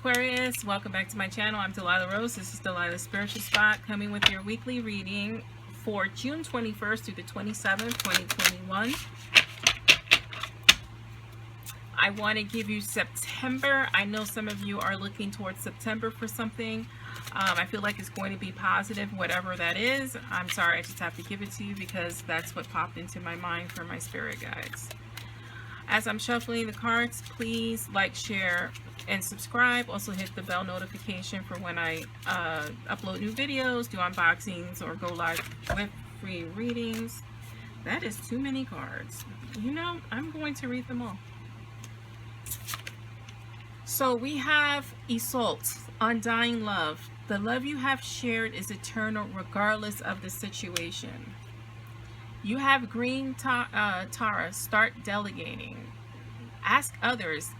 Aquarius, welcome back to my channel. I'm Delilah Rose. This is Delilah's Spiritual Spot, coming with your weekly reading for June 21st through the 27th, 2021. I want to give you September. I know some of you are looking towards September for something. I feel like it's going to be positive, whatever that is. I'm sorry, I just have to give it to you because that's what popped into my mind for my spirit guides. As I'm shuffling the cards, please like, share, and subscribe. Also hit the bell notification for when I upload new videos, do unboxings, or go live with free readings. That is too many cards. You know, I'm going to read them all. So we have Isolde, undying love. The love you have shared is eternal regardless of the situation. You have green Tara, start delegating. Ask others,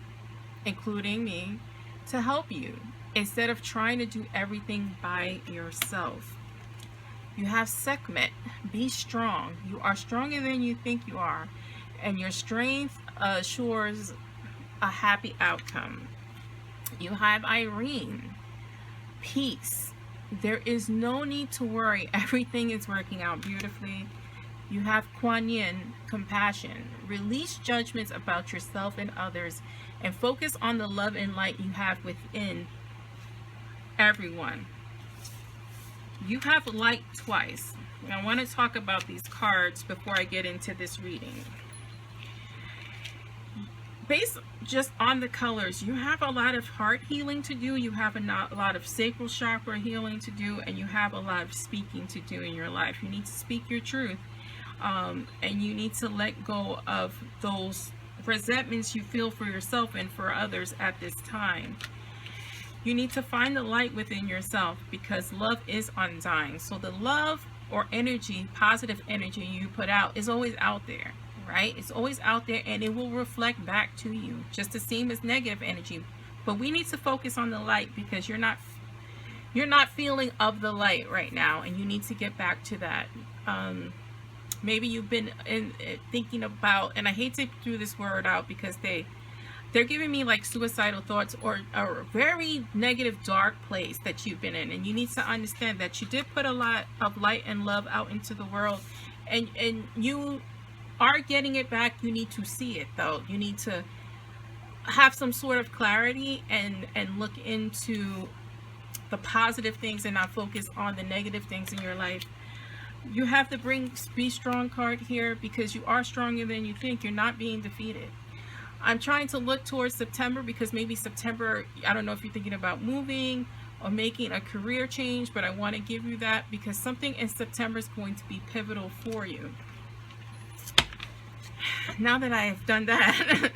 including me, to help you instead of trying to do everything by yourself. You have Sekhmet, be strong. You are stronger than you think you are, and your strength assures a happy outcome. You have Irene, peace. There is no need to worry. Everything is working out beautifully. You have Kuan Yin, compassion. Release judgments about yourself and others and focus on the love and light you have within everyone. You have light twice. I want to talk about these cards before I get into this reading. Based just on the colors, you have a lot of heart healing to do. You have a lot of sacral chakra healing to do, and you have a lot of speaking to do in your life. You need to speak your truth. And you need to let go of those resentments you feel for yourself and for others at this time. You need to find the light within yourself because love is undying. So the love or energy, positive energy you put out is always out there, right? It's always out there and it will reflect back to you, just the same as negative energy. But we need to focus on the light because you're not feeling of the light right now, and you need to get back to that. Maybe you've been thinking about, and I hate to throw this word out because they're giving me like suicidal thoughts or a very negative, dark place that you've been in. And you need to understand that you did put a lot of light and love out into the world, and you are getting it back. You need to see it though. You need to have some sort of clarity and look into the positive things and not focus on the negative things in your life. You have to be strong card here because you are stronger than you think. You're not being defeated. I'm trying to look towards September because maybe September, I don't know if you're thinking about moving or making a career change, but I want to give you that because something in September is going to be pivotal for you. Now that I have done that,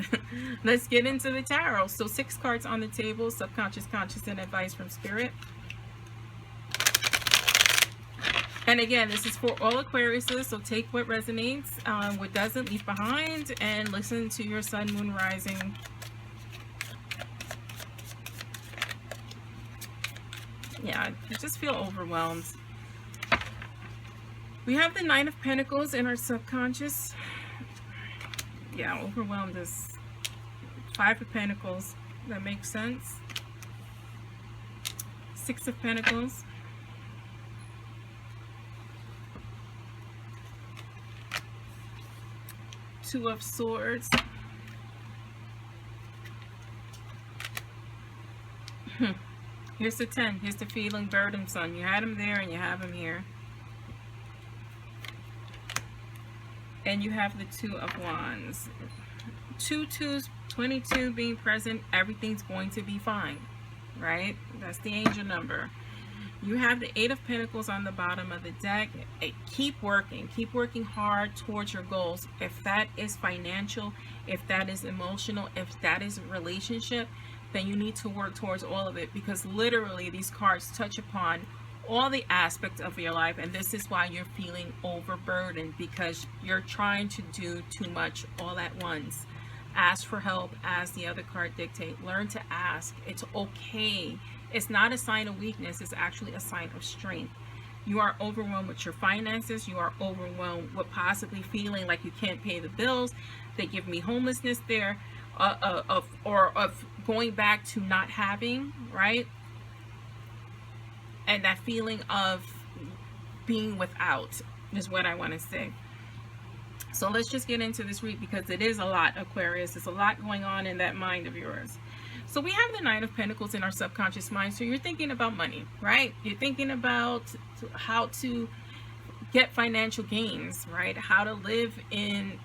let's get into the tarot. So 6 cards on the table: subconscious, conscious, and advice from spirit. And again, this is for all Aquariuses, so take what resonates, what doesn't, leave behind, and listen to your sun, moon, rising. Yeah, I just feel overwhelmed. We have the 9 of Pentacles in our subconscious. Yeah, overwhelmed is 5 of Pentacles. That makes sense. 6 of Pentacles. 2 of Swords. Here's the 10. Here's the feeling burdensome. You had him there and you have him here. And you have the 2 of Wands. 2 2s, 22 being present. Everything's going to be fine, right? That's the angel number. You have the 8 of Pentacles on the bottom of the deck. Keep working hard towards your goals. If that is financial, if that is emotional, if that is a relationship, then you need to work towards all of it, because literally these cards touch upon all the aspects of your life, and this is why you're feeling overburdened, because you're trying to do too much all at once. Ask for help, as the other card dictates. Learn to ask. It's okay. It's not a sign of weakness. It's actually a sign of strength. You are overwhelmed with your finances. You are overwhelmed with possibly feeling like you can't pay the bills. They give me homelessness there. of going back to not having, right? And that feeling of being without is what I want to say. So let's just get into this read, because it is a lot, Aquarius. There's a lot going on in that mind of yours. So we have the Nine of Pentacles in our subconscious mind. So you're thinking about money, right? You're thinking about how to get financial gains, right? How to live in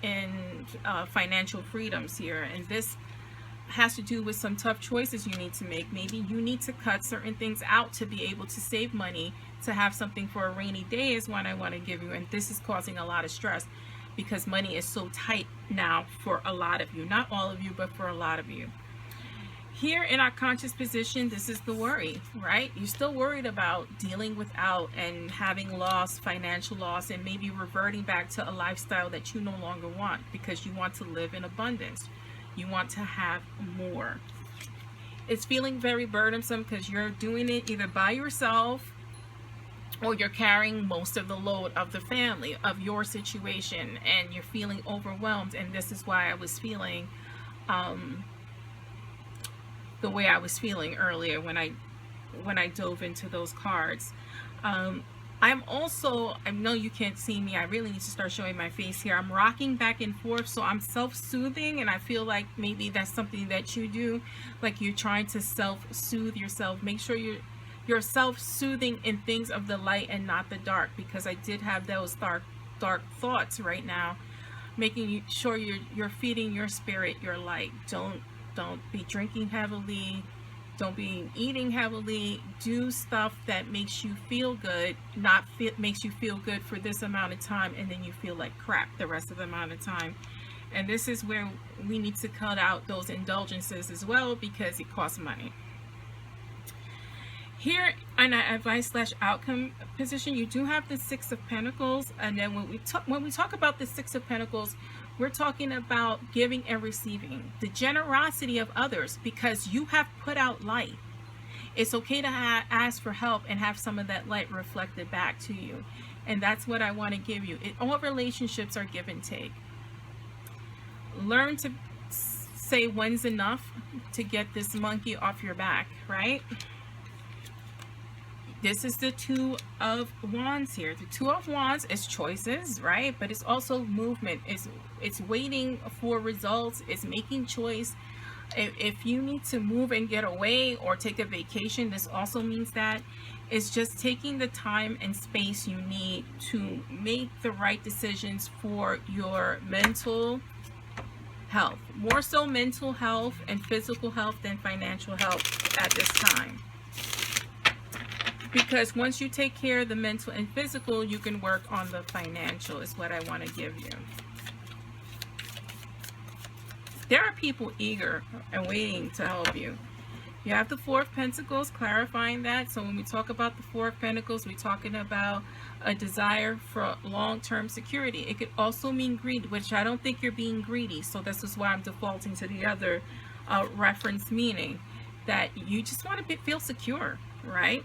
financial freedoms here. And this has to do with some tough choices you need to make. Maybe you need to cut certain things out to be able to save money, to have something for a rainy day is what I want to give you. And this is causing a lot of stress because money is so tight now for a lot of you. Not all of you, but for a lot of you. Here in our conscious position, this is the worry, right? You're still worried about dealing without and having loss, financial loss, and maybe reverting back to a lifestyle that you no longer want, because you want to live in abundance. You want to have more. It's feeling very burdensome because you're doing it either by yourself or you're carrying most of the load of the family, of your situation, and you're feeling overwhelmed. And this is why I was feeling the way I was feeling earlier when I dove into those cards. I'm also, I know you can't see me, I really need to start showing my face here. I'm rocking back and forth, so I'm self-soothing, and I feel like maybe that's something that you do, like you're trying to self-soothe yourself. Make sure you're self-soothing in things of the light and not the dark, because I did have those dark thoughts right now. Making sure you're feeding your spirit your light. Don't be drinking heavily. Don't be eating heavily. Do stuff that makes you feel good, makes you feel good for this amount of time, and then you feel like crap the rest of the amount of time. And this is where we need to cut out those indulgences as well, because it costs money. Here in our advice/outcome position, you do have the Six of Pentacles, and then when we talk about the Six of Pentacles, we're talking about giving and receiving, the generosity of others, because you have put out light. It's okay to ask for help and have some of that light reflected back to you. And that's what I want to give you. All relationships are give and take. Learn to say when's enough to get this monkey off your back, right? This is the Two of Wands here. The Two of Wands is choices, right? But it's also movement. It's waiting for results. It's making choice. If you need to move and get away or take a vacation, this also means that. It's just taking the time and space you need to make the right decisions for your mental health. More so mental health and physical health than financial health at this time. Because once you take care of the mental and physical, you can work on the financial, is what I want to give you. There are people eager and waiting to help you. You have the Four of Pentacles, clarifying that. So when we talk about the Four of Pentacles, we're talking about a desire for long-term security. It could also mean greed, which I don't think you're being greedy. So this is why I'm defaulting to the other reference meaning, that you just want to feel secure, right?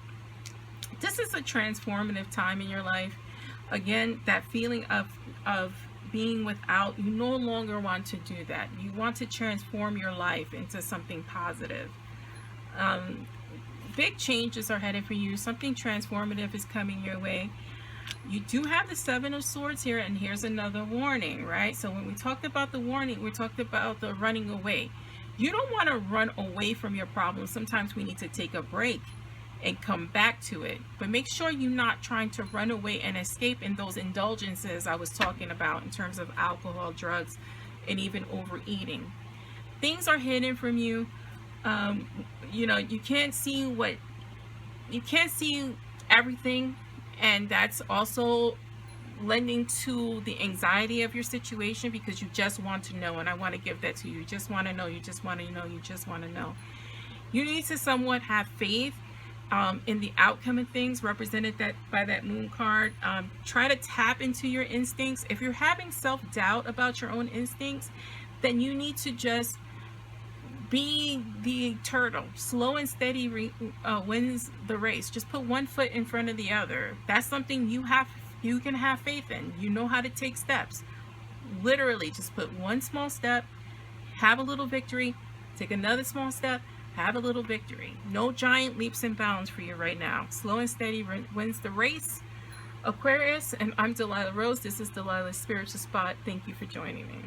This is a transformative time in your life. Again, that feeling of being without, you no longer want to do that. You want to transform your life into something positive. Big changes are headed for you. Something transformative is coming your way. You do have the Seven of Swords here, and here's another warning, right? So when we talked about the warning, we talked about the running away. You don't want to run away from your problems. Sometimes we need to take a break and come back to it, but make sure you're not trying to run away and escape in those indulgences I was talking about in terms of alcohol, drugs, and even overeating. Things are hidden from you. You know, you can't see everything, and that's also lending to the anxiety of your situation, because you just want to know. And I want to give that to you. You just want to know. You just want to know. You just want to know. You need to somewhat have faith in the outcome of things, represented by that Moon card. Try to tap into your instincts. If you're having self-doubt about your own instincts, then you need to just be the turtle. Slow and steady wins the race. Just put one foot in front of the other. That's something you can have faith in. You know how to take steps. Literally, just put one small step, have a little victory, take another small step, have a little victory. No giant leaps and bounds for you right now. Slow and steady wins the race, Aquarius. And I'm Delilah Rose. This is Delilah's Spiritual Spot. Thank you for joining me.